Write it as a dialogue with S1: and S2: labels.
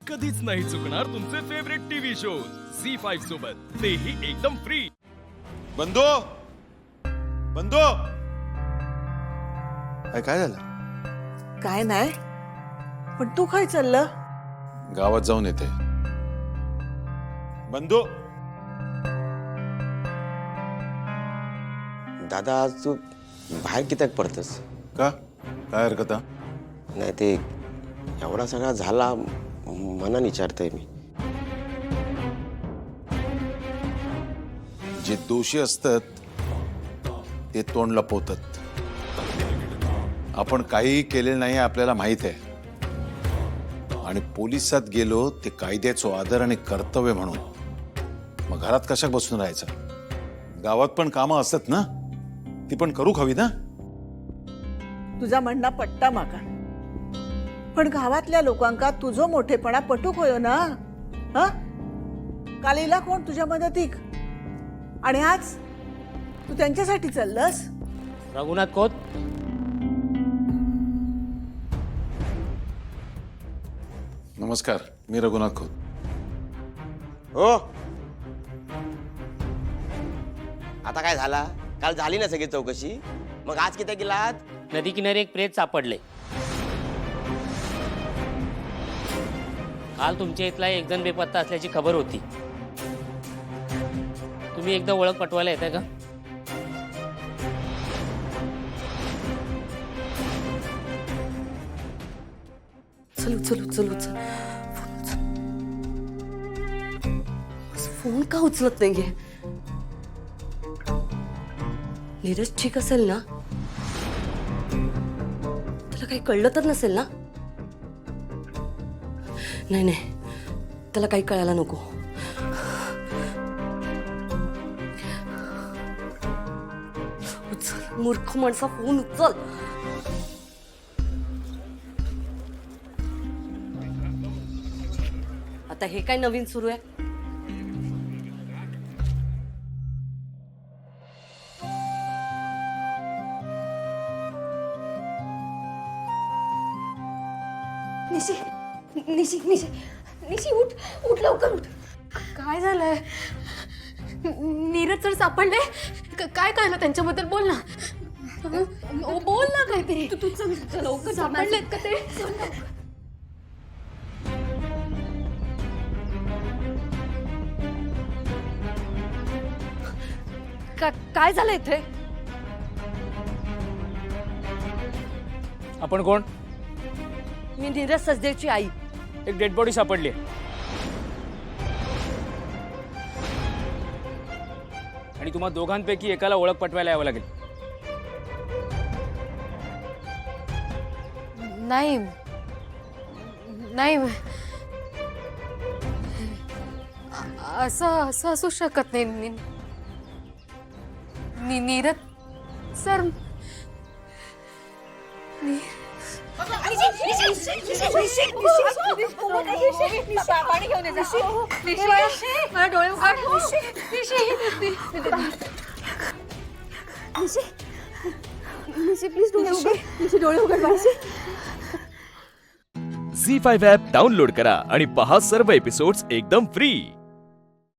S1: कधीच नाही चुकणार तुमचे फेवरेट टीव्ही शोज झी5 सोबत, तेही एकदम फ्री।
S2: बंधू बंधू काय झालं?
S3: काय नाही, पण तू काय चाललं?
S2: गावात जाऊन येते। बंधू
S4: दादा, आज तू बाहेर कित्याक पडतस?
S2: का काय हरकत आहे?
S4: नाही, ते एवढा सगळा झाला मनाने विचारतोय मी।
S2: जे दोषी असतात ते तोंड लपवतात। आपण काही केले नाही आपल्याला माहित आहे, आणि पोलिसात गेलो ते कायद्याचं आदर आणि कर्तव्य म्हणून। मग घरात कशा बसून राहायचं? गावात पण कामं असतात ना, ती पण करू हवी ना।
S3: तुझा म्हणणं पट्टा माका, पण गावातल्या लोकांका तुझो मोठेपणा पटूक होयो ना। हा, कालीला कोण तुझ्या मदतीक, आणि आज तू त्यांच्यासाठी चाललंस?
S5: रघुनाथ खोत,
S2: नमस्कार, मी रघुनाथ खोत।
S4: हो, आता काय झाला? काल झाली ना सगळी चौकशी, मग आज किती गेलात?
S5: नदी किनारी एक प्रेत सापडले। काल तुमच्या इथला एक जण बेपत्ता असल्याची खबर होती। तुम्ही एकदा ओळख पटवायला येताय का?
S6: चल चल चल चल, फोन का उचलत नाहीये? नीरज ठीक असेल ना? त्याला काही कळलं तर नसेल ना? नाही नाही, त्याला काही कळायला नको। उचल, मूर्ख माणसा, फोन उचल। आता हे काय नवीन सुरू आहे?
S7: निशी निशी निशी निशी, उठ उठ, लवकर उठ। काय झालंय? नीरज सर सापडले? काय कळलं त्यांच्याबद्दल? बोल ना, बोल ना काहीतरी। तू लवकर सापडलेत का ते?
S6: काय झालं इथे?
S5: आपण कोण?
S6: मी नीरज सचदेवची आई।
S5: एक डेड बॉडी सापडली, आणि तुम्हा दोघांपैकी एकाला ओळख पटवायला यावं लागेल।
S7: नाही नाही, असं असू शकत नाही। नीरज सर, पाणी घेऊन मला डोळे उघड। प्लीज डोळे उघड, डोळे उघड।
S1: झी5 ॲप डाउनलोड करा आणि पहा सर्व एपिसोड्स एकदम फ्री।